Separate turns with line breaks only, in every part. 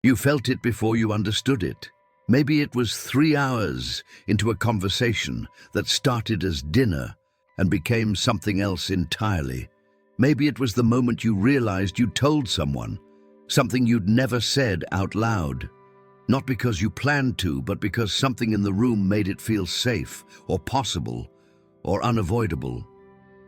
You felt it before you understood it. Maybe it was 3 hours into a conversation that started as dinner and became something else entirely. Maybe it was the moment you realized you told someone something you'd never said out loud. Not because you planned to, but because something in the room made it feel safe, or possible, or unavoidable.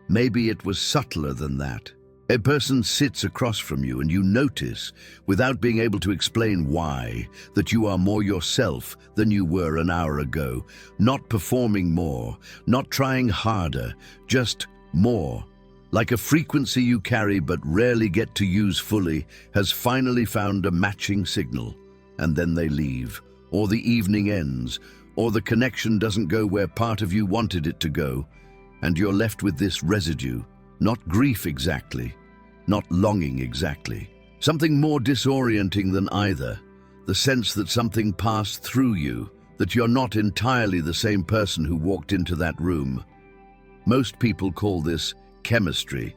Maybe it was subtler than that. A person sits across from you and you notice, without being able to explain why, that you are more yourself than you were an hour ago. Not performing more, not trying harder, just more. Like a frequency you carry but rarely get to use fully, has finally found a matching signal. And then they leave, or the evening ends, or the connection doesn't go where part of you wanted it to go, and you're left with this residue. Not grief exactly, not longing exactly. Something more disorienting than either. The sense that something passed through you, that you're not entirely the same person who walked into that room. Most people call this chemistry,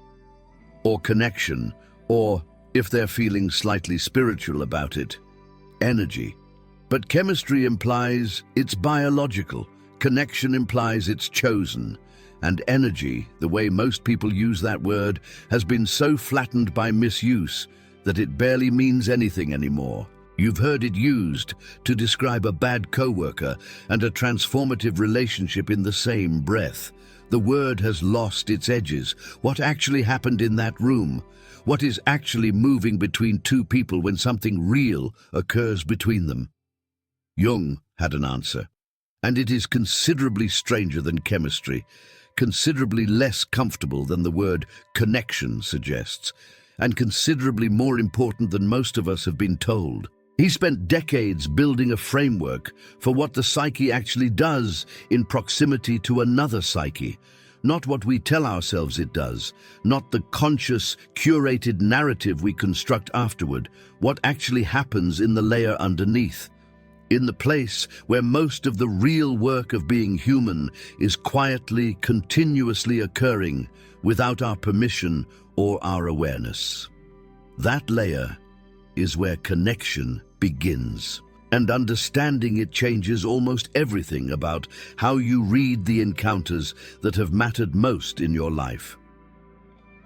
or connection, or, if they're feeling slightly spiritual about it, energy. But chemistry implies it's biological, connection implies it's chosen. And energy, the way most people use that word, has been so flattened by misuse that it barely means anything anymore. You've heard it used to describe a bad coworker and a transformative relationship in the same breath. The word has lost its edges. What actually happened in that room? What is actually moving between two people when something real occurs between them? Jung had an answer, and it is considerably stranger than chemistry, considerably less comfortable than the word connection suggests, and considerably more important than most of us have been told. He spent decades building a framework for what the psyche actually does in proximity to another psyche, not what we tell ourselves it does, not the conscious, curated narrative we construct afterward, what actually happens in the layer underneath. In the place where most of the real work of being human is quietly, continuously occurring without our permission or our awareness. That layer is where connection begins, and understanding it changes almost everything about how you read the encounters that have mattered most in your life.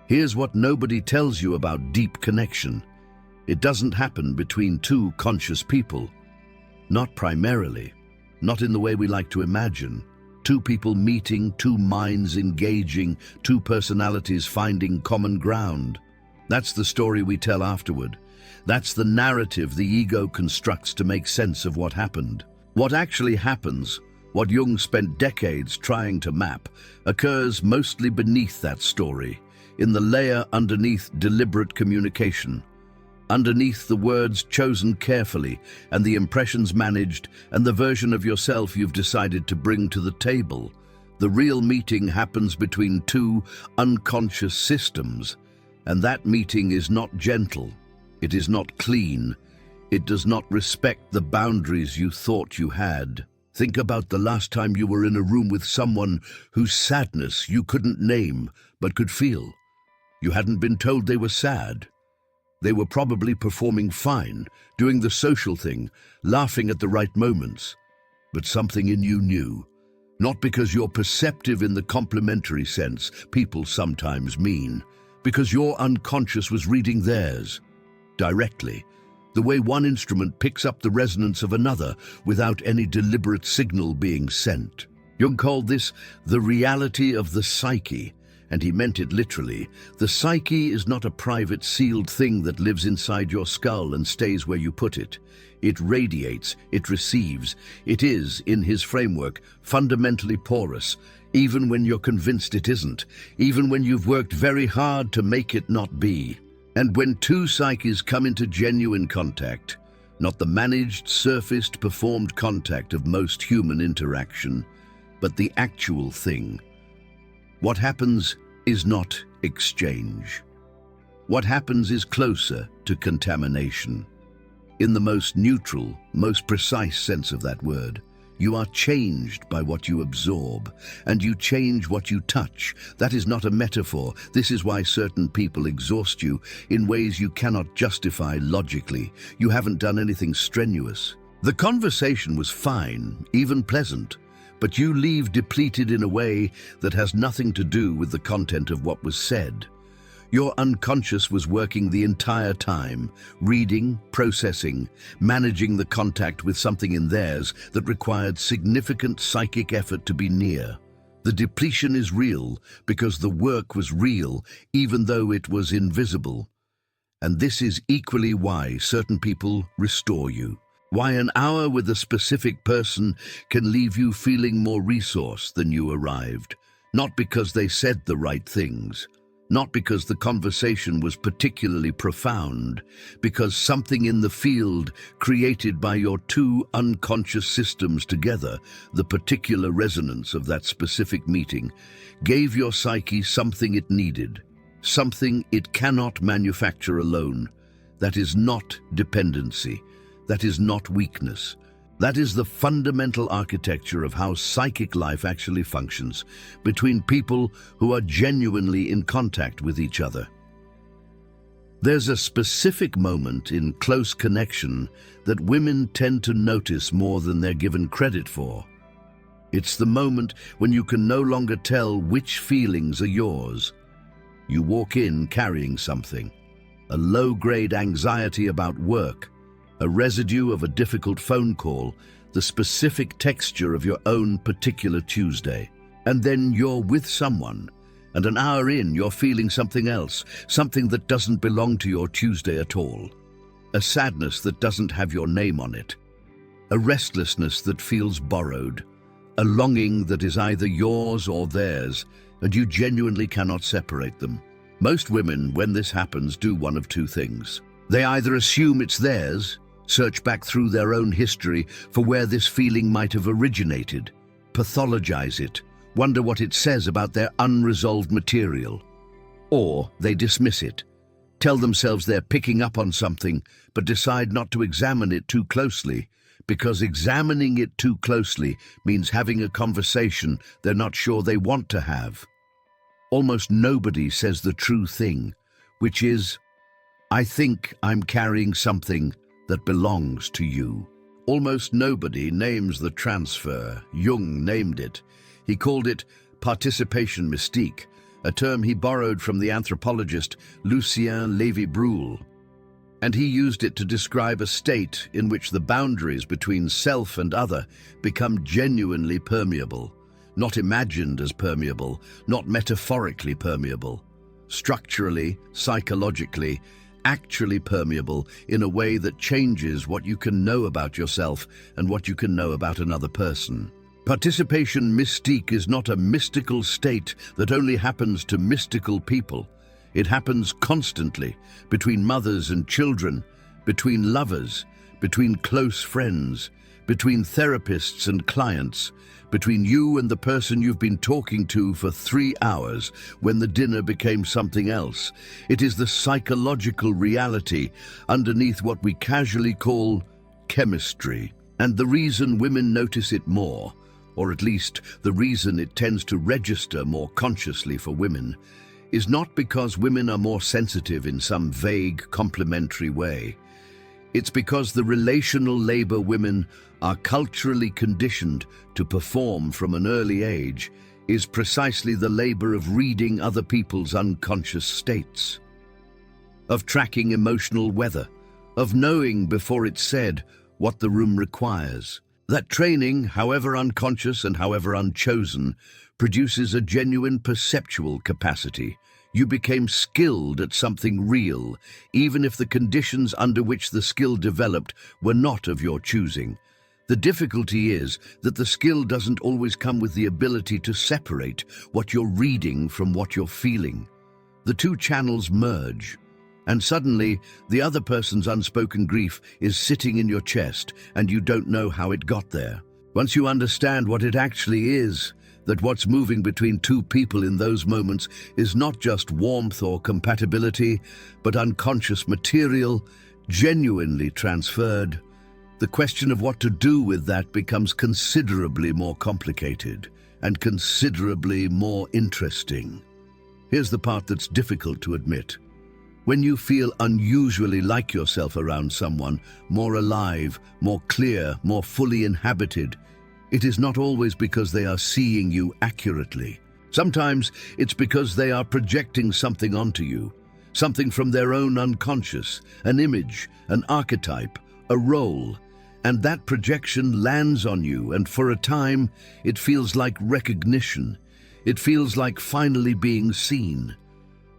Here's what nobody tells you about deep connection. It doesn't happen between two conscious people. Not primarily, not in the way we like to imagine. Two people meeting, two minds engaging, two personalities finding common ground. That's the story we tell afterward. That's the narrative the ego constructs to make sense of what happened. What actually happens, what Jung spent decades trying to map, occurs mostly beneath that story, in the layer underneath deliberate communication. Underneath the words chosen carefully and the impressions managed and the version of yourself you've decided to bring to the table. The real meeting happens between two unconscious systems, and that meeting is not gentle. It is not clean. It does not respect the boundaries you thought you had. Think about the last time you were in a room with someone whose sadness you couldn't name but could feel. You hadn't been told they were sad. They were probably performing fine, doing the social thing, laughing at the right moments. But something in you knew. Not because you're perceptive in the complimentary sense people sometimes mean, because your unconscious was reading theirs. Directly, the way one instrument picks up the resonance of another without any deliberate signal being sent. Jung called this the reality of the psyche, and he meant it literally. The psyche is not a private, sealed thing that lives inside your skull and stays where you put it. It radiates, it receives. It is, in his framework, fundamentally porous, even when you're convinced it isn't, even when you've worked very hard to make it not be. And when two psyches come into genuine contact, not the managed, surfaced, performed contact of most human interaction, but the actual thing, what happens is not exchange. What happens is closer to contamination. In the most neutral, most precise sense of that word, You are changed by what you absorb, and you change what you touch. That is not a metaphor. This is why certain people exhaust you in ways you cannot justify logically. You haven't done anything strenuous. The conversation was fine, even pleasant, but you leave depleted in a way that has nothing to do with the content of what was said. Your unconscious was working the entire time, reading, processing, managing the contact with something in theirs that required significant psychic effort to be near. The depletion is real because the work was real, even though it was invisible. And this is equally why certain people restore you. Why an hour with a specific person can leave you feeling more resourced than you arrived. Not because they said the right things, not because the conversation was particularly profound, because something in the field created by your two unconscious systems together, the particular resonance of that specific meeting, gave your psyche something it needed, something it cannot manufacture alone. That is not dependency. That is not weakness. That is the fundamental architecture of how psychic life actually functions between people who are genuinely in contact with each other. There's a specific moment in close connection that women tend to notice more than they're given credit for. It's the moment when you can no longer tell which feelings are yours. You walk in carrying something, a low-grade anxiety about work, a residue of a difficult phone call, the specific texture of your own particular Tuesday. And then you're with someone, and an hour in you're feeling something else, something that doesn't belong to your Tuesday at all. A sadness that doesn't have your name on it. A restlessness that feels borrowed. A longing that is either yours or theirs, and you genuinely cannot separate them. Most women, when this happens, do one of two things. They either assume it's theirs, search back through their own history for where this feeling might have originated, pathologize it, wonder what it says about their unresolved material. Or they dismiss it, tell themselves they're picking up on something, but decide not to examine it too closely, because examining it too closely means having a conversation they're not sure they want to have. Almost nobody says the true thing, which is, I think I'm carrying something that belongs to you. Almost nobody names the transfer. Jung named it. He called it participation mystique, a term he borrowed from the anthropologist Lucien Lévy-Bruhl. And he used it to describe a state in which the boundaries between self and other become genuinely permeable, not imagined as permeable, not metaphorically permeable, structurally, psychologically, actually permeable in a way that changes what you can know about yourself and what you can know about another person. Participation mystique is not a mystical state that only happens to mystical people. It happens constantly, between mothers and children, between lovers, between close friends, between therapists and clients, between you and the person you've been talking to for 3 hours when the dinner became something else. It is the psychological reality underneath what we casually call chemistry. And the reason women notice it more, or at least the reason it tends to register more consciously for women, is not because women are more sensitive in some vague, complementary way. It's because the relational labor women are culturally conditioned to perform from an early age is precisely the labor of reading other people's unconscious states, of tracking emotional weather, of knowing before it's said what the room requires. That training, however unconscious and however unchosen, produces a genuine perceptual capacity. You became skilled at something real, even if the conditions under which the skill developed were not of your choosing. The difficulty is that the skill doesn't always come with the ability to separate what you're reading from what you're feeling. The two channels merge, and suddenly the other person's unspoken grief is sitting in your chest and you don't know how it got there. Once you understand what it actually is, that what's moving between two people in those moments is not just warmth or compatibility, but unconscious material, genuinely transferred, The question of what to do with that becomes considerably more complicated and considerably more interesting. Here's the part that's difficult to admit. When you feel unusually like yourself around someone, more alive, more clear, more fully inhabited, it is not always because they are seeing you accurately. Sometimes it's because they are projecting something onto you, something from their own unconscious, an image, an archetype, a role, and that projection lands on you, and for a time, it feels like recognition. It feels like finally being seen.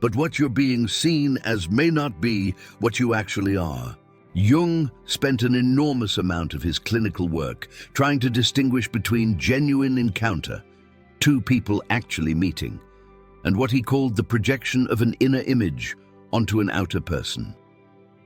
But what you're being seen as may not be what you actually are. Jung spent an enormous amount of his clinical work trying to distinguish between genuine encounter, two people actually meeting, and what he called the projection of an inner image onto an outer person.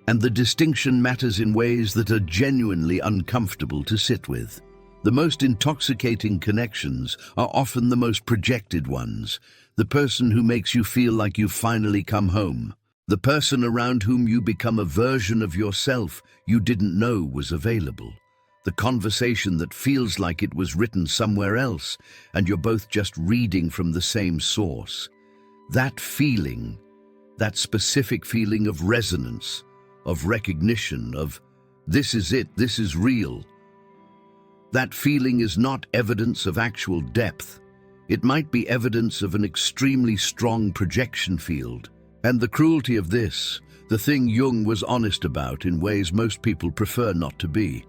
And the distinction matters in ways that are genuinely uncomfortable to sit with. The most intoxicating connections are often the most projected ones. The person who makes you feel like you've finally come home. The person around whom you become a version of yourself you didn't know was available. The conversation that feels like it was written somewhere else and you're both just reading from the same source. That feeling, that specific feeling of resonance, of recognition, of this is it, this is real. That feeling is not evidence of actual depth. It might be evidence of an extremely strong projection field. And the cruelty of this, the thing Jung was honest about in ways most people prefer not to be,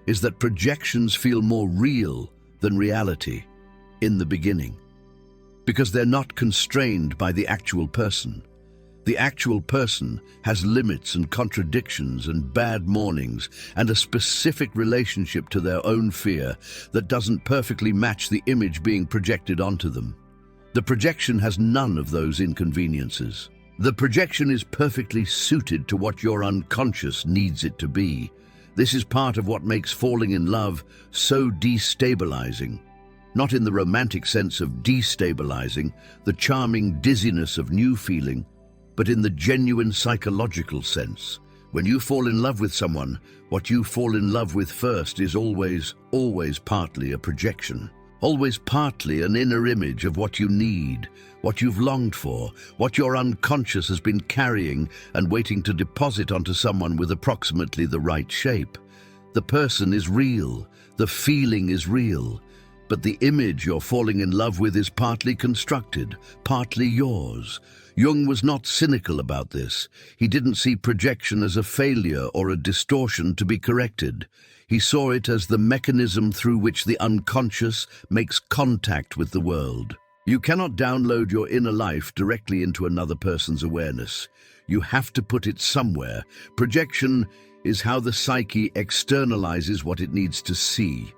is that projections feel more real than reality in the beginning. Because they're not constrained by the actual person. The actual person has limits and contradictions and bad mornings and a specific relationship to their own fear that doesn't perfectly match the image being projected onto them. The projection has none of those inconveniences. The projection is perfectly suited to what your unconscious needs it to be. This is part of what makes falling in love so destabilizing. Not in the romantic sense of destabilizing, the charming dizziness of new feeling, but in the genuine psychological sense. When you fall in love with someone, what you fall in love with first is always partly a projection. Always partly an inner image of what you need, what you've longed for, what your unconscious has been carrying and waiting to deposit onto someone with approximately the right shape. The person is real, the feeling is real, but the image you're falling in love with is partly constructed, partly yours. Jung was not cynical about this. He didn't see projection as a failure or a distortion to be corrected. He saw it as the mechanism through which the unconscious makes contact with the world. You cannot download your inner life directly into another person's awareness. You have to put it somewhere. Projection is how the psyche externalizes what it needs to see.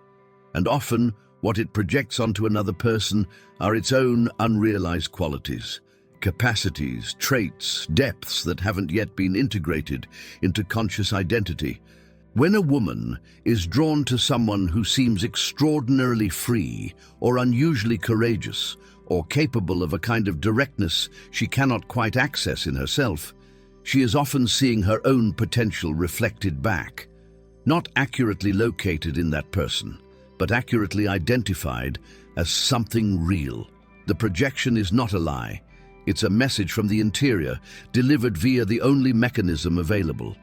And often, what it projects onto another person are its own unrealized qualities. Capacities, traits, depths that haven't yet been integrated into conscious identity. When a woman is drawn to someone who seems extraordinarily free or unusually courageous or capable of a kind of directness she cannot quite access in herself, she is often seeing her own potential reflected back, not accurately located in that person, but accurately identified as something real. The projection is not a lie. It's a message from the interior, delivered via the only mechanism available.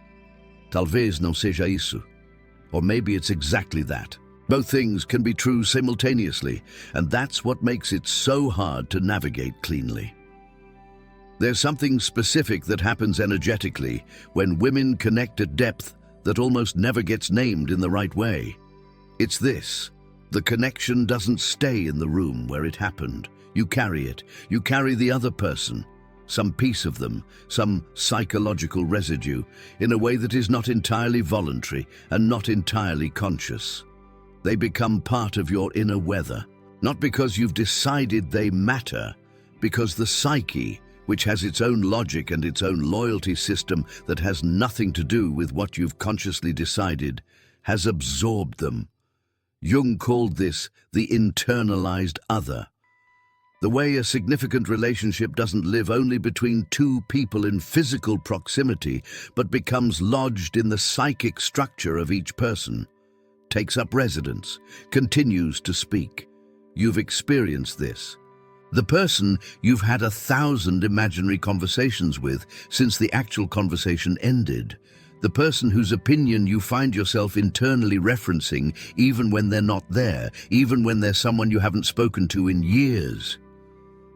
Talvez não seja isso. Or maybe it's exactly that. Both things can be true simultaneously, and that's what makes it so hard to navigate cleanly. There's something specific that happens energetically when women connect at depth that almost never gets named in the right way. It's this. The connection doesn't stay in the room where it happened. You carry it. You carry the other person, some piece of them, some psychological residue, in a way that is not entirely voluntary and not entirely conscious. They become part of your inner weather, not because you've decided they matter, because the psyche, which has its own logic and its own loyalty system that has nothing to do with what you've consciously decided, has absorbed them. Jung called this the internalized other. The way a significant relationship doesn't live only between two people in physical proximity, but becomes lodged in the psychic structure of each person, takes up residence, continues to speak. You've experienced this. The person you've had 1,000 imaginary conversations with since the actual conversation ended. The person whose opinion you find yourself internally referencing even when they're not there, even when they're someone you haven't spoken to in years.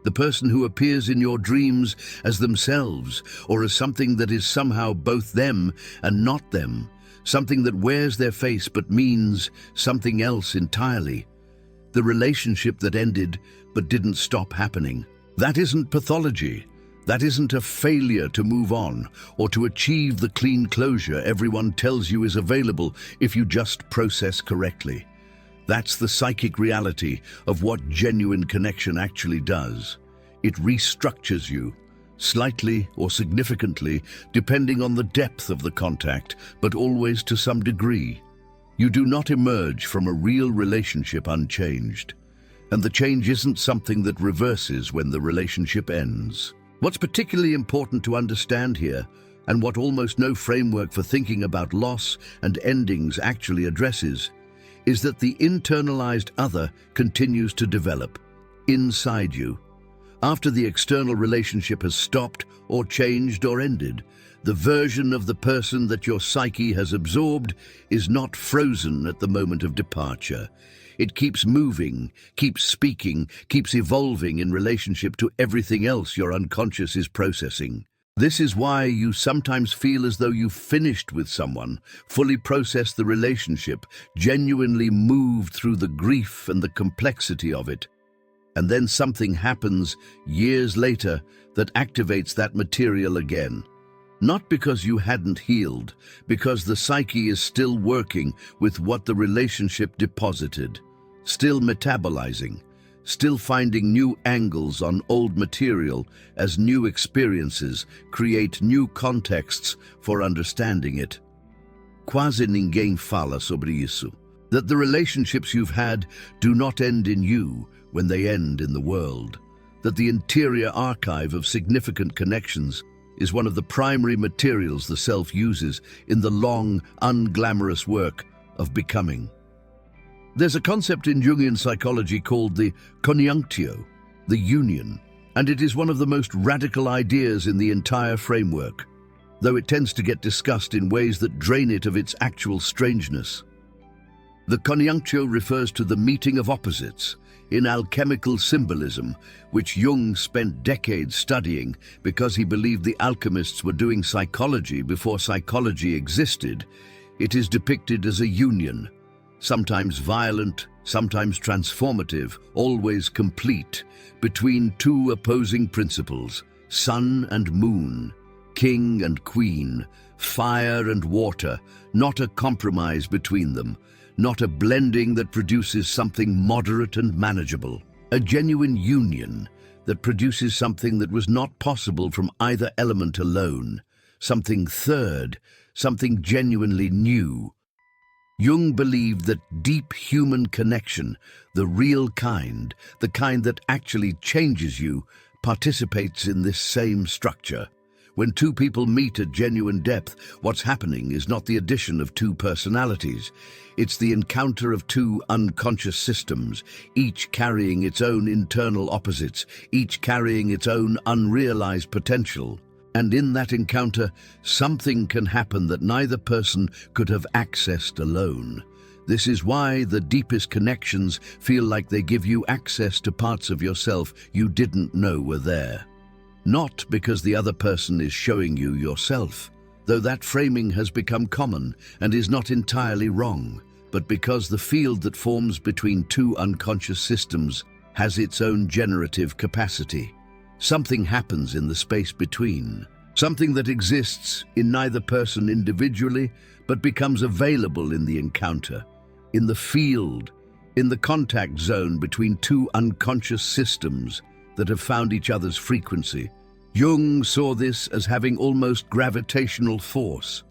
The person who appears in your dreams as themselves, or as something that is somehow both them and not them, something that wears their face but means something else entirely. The relationship that ended but didn't stop happening. That isn't pathology. That isn't a failure to move on or to achieve the clean closure everyone tells you is available if you just process correctly. That's the psychic reality of what genuine connection actually does. It restructures you, slightly or significantly, depending on the depth of the contact, but always to some degree. You do not emerge from a real relationship unchanged. And the change isn't something that reverses when the relationship ends. What's particularly important to understand here, and what almost no framework for thinking about loss and endings actually addresses, is that the internalized other continues to develop inside you. After the external relationship has stopped or changed or ended, the version of the person that your psyche has absorbed is not frozen at the moment of departure. It keeps moving, keeps speaking, keeps evolving in relationship to everything else your unconscious is processing. This is why you sometimes feel as though you've finished with someone, fully processed the relationship, genuinely moved through the grief and the complexity of it. And then something happens years later that activates that material again. Not because you hadn't healed, because the psyche is still working with what the relationship deposited, still metabolizing, still finding new angles on old material as new experiences create new contexts for understanding it. Quase ninguém fala sobre isso. That the relationships you've had do not end in you when they end in the world. That the interior archive of significant connections is one of the primary materials the self uses in the long, unglamorous work of becoming. There's a concept in Jungian psychology called the conjunctio, the union, and it is one of the most radical ideas in the entire framework, though it tends to get discussed in ways that drain it of its actual strangeness. The conjunctio refers to the meeting of opposites in alchemical symbolism, which Jung spent decades studying because he believed the alchemists were doing psychology before psychology existed. It is depicted as a union, sometimes violent, sometimes transformative, always complete, between two opposing principles, sun and moon, king and queen, fire and water, not a compromise between them, not a blending that produces something moderate and manageable, a genuine union that produces something that was not possible from either element alone, something third, something genuinely new. Jung believed that deep human connection, the real kind, the kind that actually changes you, participates in this same structure. When two people meet at genuine depth, what's happening is not the addition of two personalities. It's the encounter of two unconscious systems, each carrying its own internal opposites, each carrying its own unrealized potential. And in that encounter, something can happen that neither person could have accessed alone. This is why the deepest connections feel like they give you access to parts of yourself you didn't know were there. Not because the other person is showing you yourself, though that framing has become common and is not entirely wrong, but because the field that forms between two unconscious systems has its own generative capacity. Something happens in the space between, something that exists in neither person individually, but becomes available in the encounter, in the field, in the contact zone between two unconscious systems that have found each other's frequency. Jung saw this as having almost gravitational force.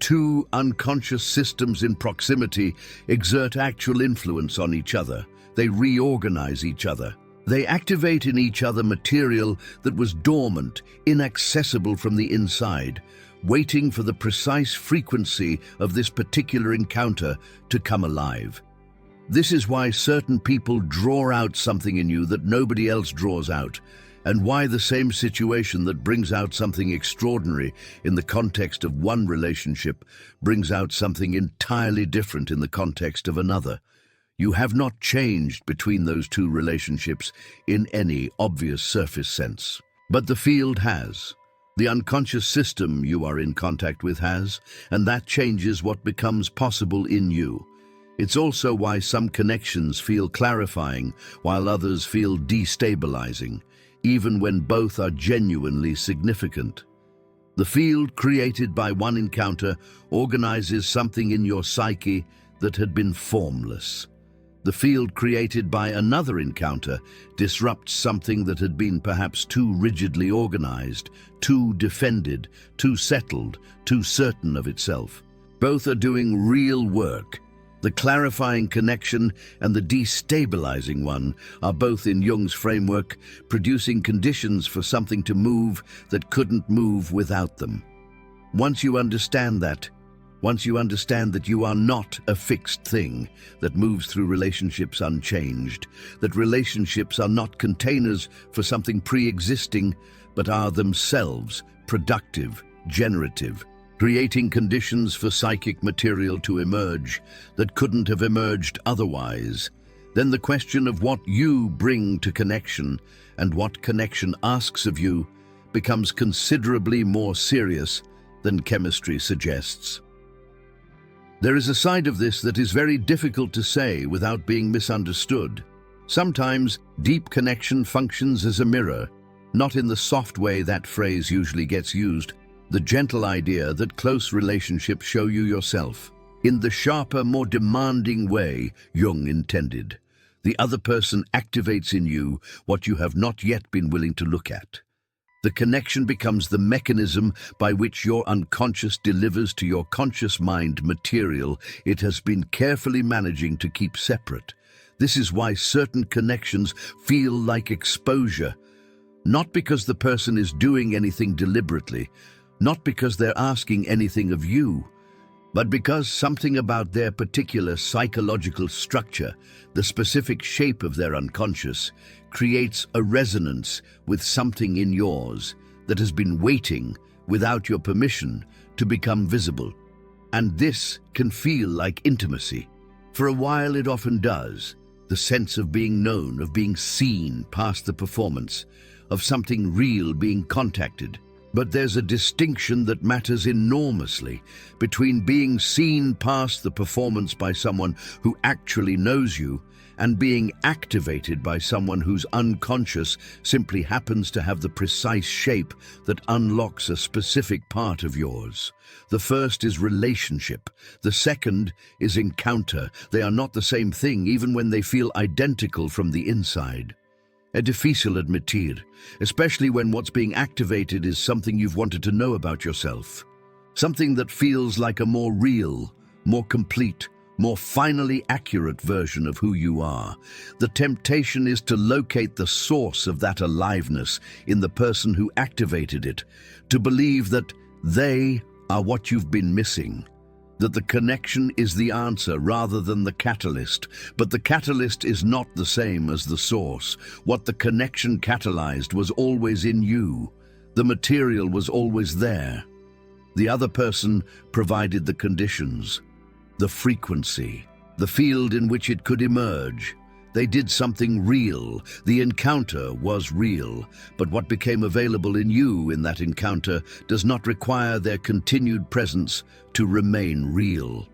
Two unconscious systems in proximity exert actual influence on each other. They reorganize each other. They activate in each other material that was dormant, inaccessible from the inside, waiting for the precise frequency of this particular encounter to come alive. This is why certain people draw out something in you that nobody else draws out, and why the same situation that brings out something extraordinary in the context of one relationship brings out something entirely different in the context of another. You have not changed between those two relationships in any obvious surface sense. But the field has. The unconscious system you are in contact with has, and that changes what becomes possible in you. It's also why some connections feel clarifying, while others feel destabilizing, even when both are genuinely significant. The field created by one encounter organizes something in your psyche that had been formless. The field created by another encounter disrupts something that had been perhaps too rigidly organized, too defended, too settled, too certain of itself. Both are doing real work. The clarifying connection and the destabilizing one are both in Jung's framework, producing conditions for something to move that couldn't move without them. Once you understand that you are not a fixed thing that moves through relationships unchanged, that relationships are not containers for something pre-existing, but are themselves productive, generative, creating conditions for psychic material to emerge that couldn't have emerged otherwise, then the question of what you bring to connection and what connection asks of you becomes considerably more serious than chemistry suggests. There is a side of this that is very difficult to say without being misunderstood. Sometimes deep connection functions as a mirror, not in the soft way that phrase usually gets used, the gentle idea that close relationships show you yourself, in the sharper, more demanding way Jung intended. The other person activates in you what you have not yet been willing to look at. The connection becomes the mechanism by which your unconscious delivers to your conscious mind material it has been carefully managing to keep separate. This is why certain connections feel like exposure, not because the person is doing anything deliberately, not because they're asking anything of you, but because something about their particular psychological structure, the specific shape of their unconscious, creates a resonance with something in yours that has been waiting, without your permission, to become visible. And this can feel like intimacy. For a while it often does, the sense of being known, of being seen past the performance, of something real being contacted. But there's a distinction that matters enormously between being seen past the performance by someone who actually knows you and being activated by someone whose unconscious simply happens to have the precise shape that unlocks a specific part of yours. The first is relationship. The second is encounter. They are not the same thing even when they feel identical from the inside. È difficile admitir, especially when what's being activated is something you've wanted to know about yourself. Something that feels like a more real, more complete, more finally accurate version of who you are. The temptation is to locate the source of that aliveness in the person who activated it, to believe that they are what you've been missing, that the connection is the answer rather than the catalyst. But the catalyst is not the same as the source. What the connection catalyzed was always in you. The material was always there. The other person provided the conditions, the frequency, the field in which it could emerge. They did something real. The encounter was real, but what became available in you in that encounter does not require their continued presence to remain real.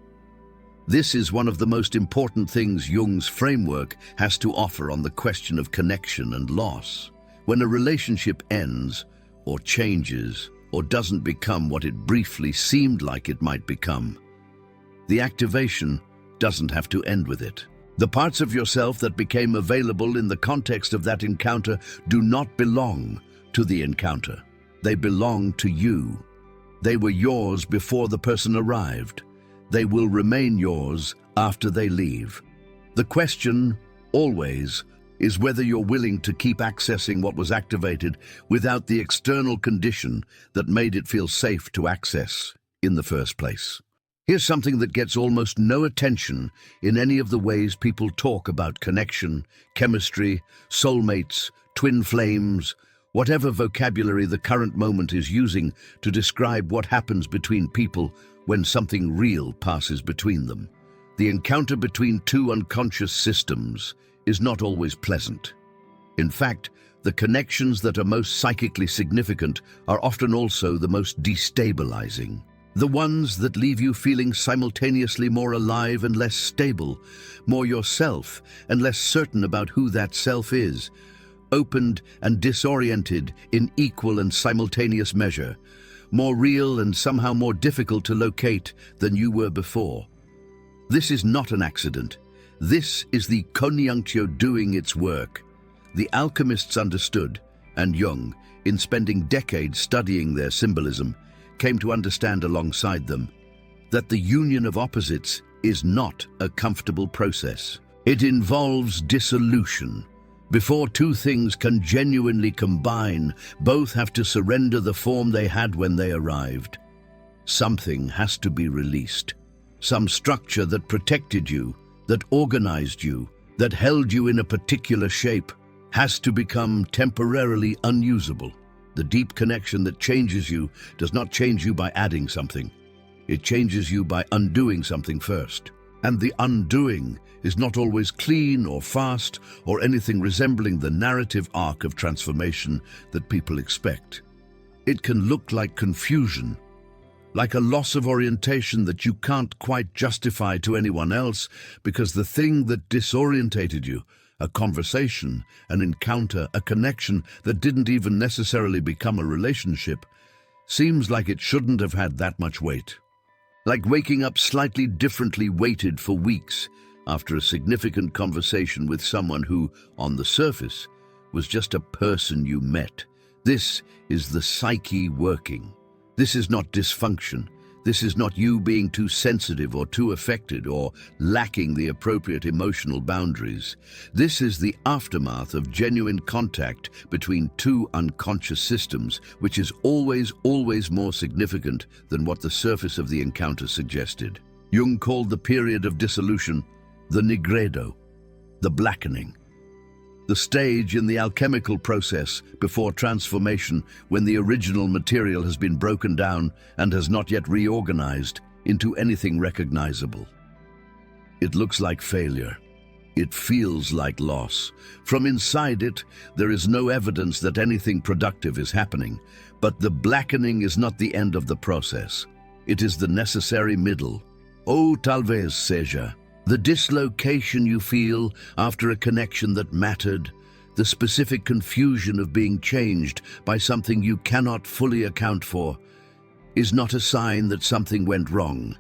This is one of the most important things Jung's framework has to offer on the question of connection and loss. When a relationship ends, or changes, or doesn't become what it briefly seemed like it might become, the activation doesn't have to end with it. The parts of yourself that became available in the context of that encounter do not belong to the encounter. They belong to you. They were yours before the person arrived. They will remain yours after they leave. The question, always, is whether you're willing to keep accessing what was activated without the external condition that made it feel safe to access in the first place. Here's something that gets almost no attention in any of the ways people talk about connection, chemistry, soulmates, twin flames, whatever vocabulary the current moment is using to describe what happens between people when something real passes between them. The encounter between two unconscious systems is not always pleasant. In fact, the connections that are most psychically significant are often also the most destabilizing. The ones that leave you feeling simultaneously more alive and less stable, more yourself and less certain about who that self is, opened and disoriented in equal and simultaneous measure, more real and somehow more difficult to locate than you were before. This is not an accident. This is the conjunctio doing its work. The alchemists understood, and Jung, in spending decades studying their symbolism, came to understand alongside them that the union of opposites is not a comfortable process. It involves dissolution. Before two things can genuinely combine, both have to surrender the form they had when they arrived. Something has to be released. Some structure that protected you, that organized you, that held you in a particular shape, has to become temporarily unusable. The deep connection that changes you does not change you by adding something. It changes you by undoing something first. And the undoing is not always clean or fast or anything resembling the narrative arc of transformation that people expect. It can look like confusion, like a loss of orientation that you can't quite justify to anyone else because the thing that disorientated you, a conversation, an encounter, a connection that didn't even necessarily become a relationship, seems like it shouldn't have had that much weight. Like waking up slightly differently weighted for weeks after a significant conversation with someone who, on the surface, was just a person you met. This is the psyche working. This is not dysfunction. This is not you being too sensitive or too affected or lacking the appropriate emotional boundaries. This is the aftermath of genuine contact between two unconscious systems, which is always more significant than what the surface of the encounter suggested. Jung called the period of dissolution the nigredo, the blackening. The stage in the alchemical process before transformation when the original material has been broken down and has not yet reorganized into anything recognizable. It looks like failure. It feels like loss. From inside it, there is no evidence that anything productive is happening, but the blackening is not the end of the process. It is the necessary middle. Oh, talvez seja. The dislocation you feel after a connection that mattered, the specific confusion of being changed by something you cannot fully account for, is not a sign that something went wrong.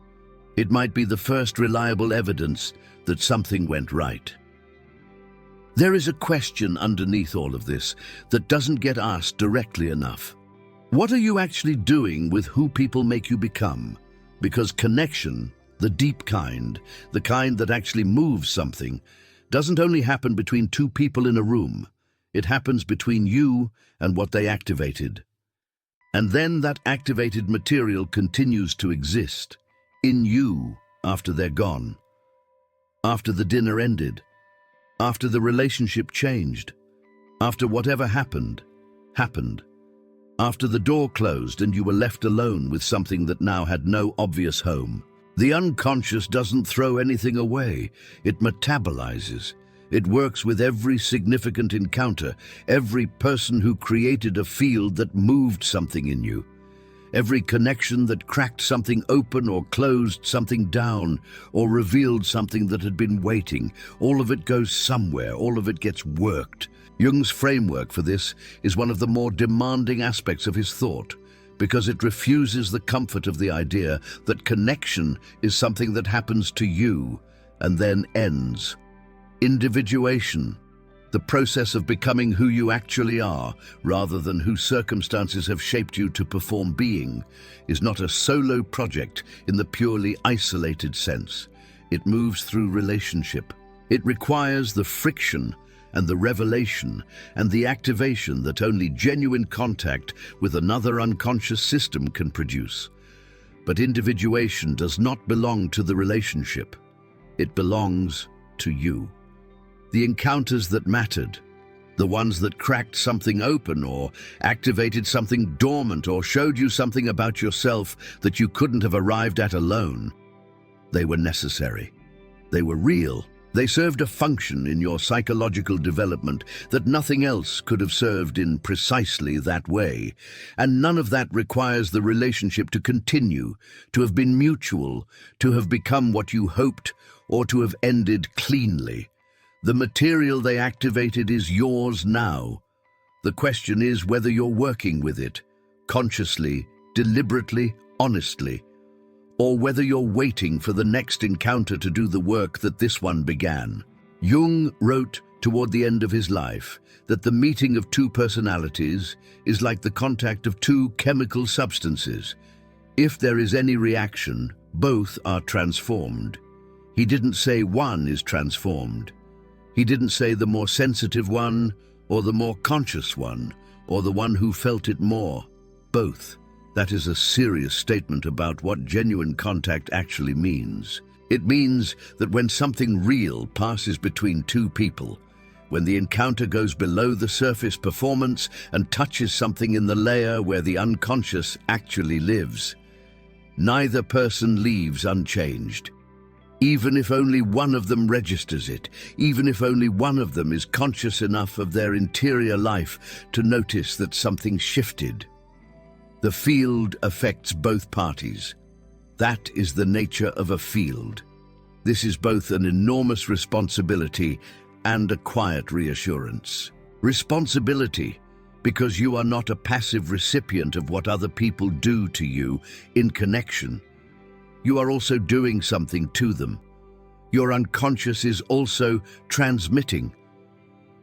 It might be the first reliable evidence that something went right. There is a question underneath all of this that doesn't get asked directly enough. What are you actually doing with who people make you become? Because connection, the deep kind, the kind that actually moves something, doesn't only happen between two people in a room. It happens between you and what they activated. And then that activated material continues to exist in you after they're gone, after the dinner ended, after the relationship changed, after whatever happened, after the door closed and you were left alone with something that now had no obvious home. The unconscious doesn't throw anything away. It metabolizes. It works with every significant encounter, every person who created a field that moved something in you, every connection that cracked something open or closed something down or revealed something that had been waiting. All of it goes somewhere. All of it gets worked. Jung's framework for this is one of the more demanding aspects of his thought, because it refuses the comfort of the idea that connection is something that happens to you and then ends. Individuation, the process of becoming who you actually are rather than who circumstances have shaped you to perform being, is not a solo project in the purely isolated sense. It moves through relationship. It requires the friction and the revelation and the activation that only genuine contact with another unconscious system can produce. But individuation does not belong to the relationship. It belongs to you. The encounters that mattered, the ones that cracked something open or activated something dormant or showed you something about yourself that you couldn't have arrived at alone, they were necessary. They were real. They served a function in your psychological development that nothing else could have served in precisely that way. And none of that requires the relationship to continue, to have been mutual, to have become what you hoped, or to have ended cleanly. The material they activated is yours now. The question is whether you're working with it, consciously, deliberately, honestly, or whether you're waiting for the next encounter to do the work that this one began. Jung wrote toward the end of his life that the meeting of two personalities is like the contact of two chemical substances. If there is any reaction, both are transformed. He didn't say one is transformed. He didn't say the more sensitive one, or the more conscious one, or the one who felt it more. Both. That is a serious statement about what genuine contact actually means. It means that when something real passes between two people, when the encounter goes below the surface performance and touches something in the layer where the unconscious actually lives, neither person leaves unchanged. Even if only one of them registers it, even if only one of them is conscious enough of their interior life to notice that something shifted. The field affects both parties. That is the nature of a field. This is both an enormous responsibility and a quiet reassurance. Responsibility, because you are not a passive recipient of what other people do to you in connection. You are also doing something to them. Your unconscious is also transmitting.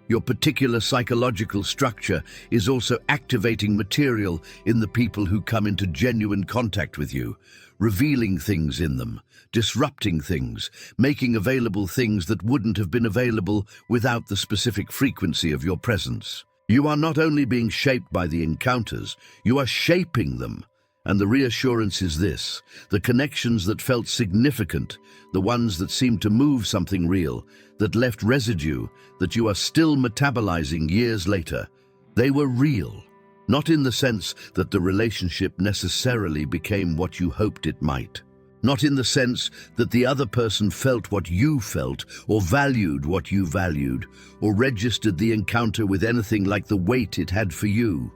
Your particular psychological structure is also activating material in the people who come into genuine contact with you, revealing things in them, disrupting things, making available things that wouldn't have been available without the specific frequency of your presence. You are not only being shaped by the encounters, you are shaping them. And the reassurance is this: the connections that felt significant, the ones that seemed to move something real, that left residue, that you are still metabolizing years later, they were real. Not in the sense that the relationship necessarily became what you hoped it might. Not in the sense that the other person felt what you felt, or valued what you valued, or registered the encounter with anything like the weight it had for you.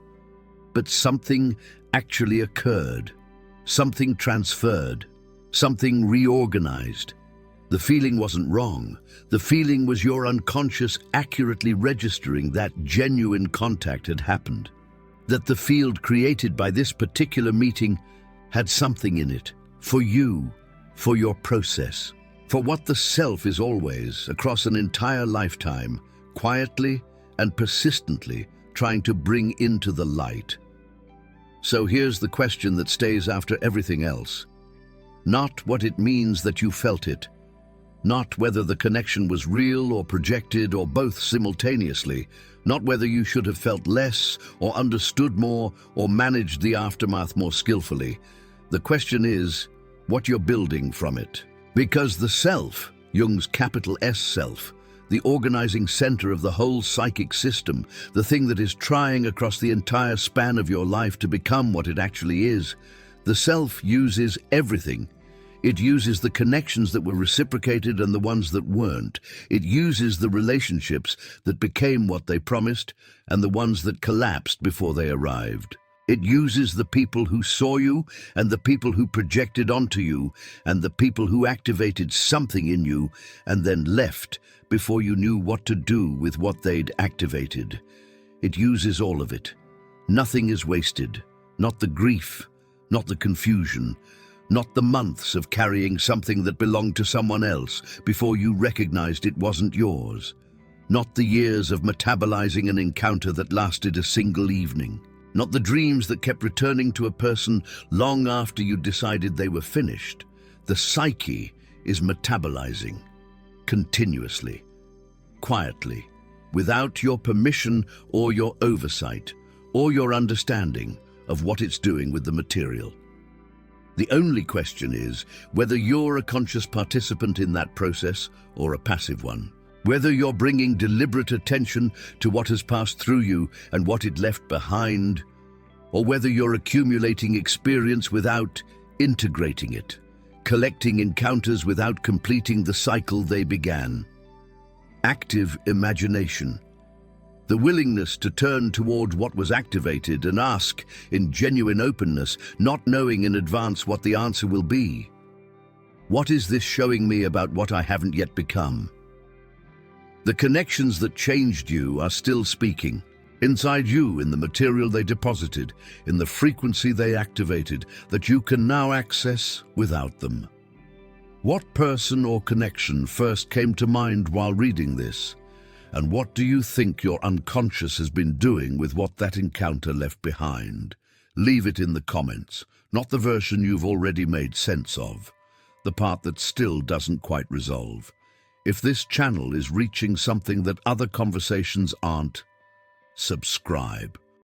But something actually occurred. Something transferred. Something reorganized. The feeling wasn't wrong. The feeling was your unconscious accurately registering that genuine contact had happened. That the field created by this particular meeting had something in it, for you, for your process, for what the self is always, across an entire lifetime, quietly and persistently trying to bring into the light. So here's the question that stays after everything else. Not what it means that you felt it. Not whether the connection was real or projected or both simultaneously. Not whether you should have felt less or understood more or managed the aftermath more skillfully. The question is what you're building from it. Because the self, Jung's capital S self, the organizing center of the whole psychic system, the thing that is trying across the entire span of your life to become what it actually is, the self uses everything. It uses the connections that were reciprocated and the ones that weren't. It uses the relationships that became what they promised and the ones that collapsed before they arrived. It uses the people who saw you and the people who projected onto you and the people who activated something in you and then left before you knew what to do with what they'd activated. It uses all of it. Nothing is wasted. Not the grief, not the confusion, not the months of carrying something that belonged to someone else before you recognized it wasn't yours. Not the years of metabolizing an encounter that lasted a single evening. Not the dreams that kept returning to a person long after you decided they were finished. The psyche is metabolizing, continuously, quietly, without your permission or your oversight, or your understanding of what it's doing with the material. The only question is whether you're a conscious participant in that process or a passive one. Whether you're bringing deliberate attention to what has passed through you and what it left behind, or whether you're accumulating experience without integrating it, collecting encounters without completing the cycle they began. Active imagination. The willingness to turn toward what was activated and ask in genuine openness, not knowing in advance what the answer will be. What is this showing me about what I haven't yet become? The connections that changed you are still speaking. Inside you, in the material they deposited, in the frequency they activated, that you can now access without them. What person or connection first came to mind while reading this? And what do you think your unconscious has been doing with what that encounter left behind? Leave it in the comments, not the version you've already made sense of, the part that still doesn't quite resolve. If this channel is reaching something that other conversations aren't, subscribe.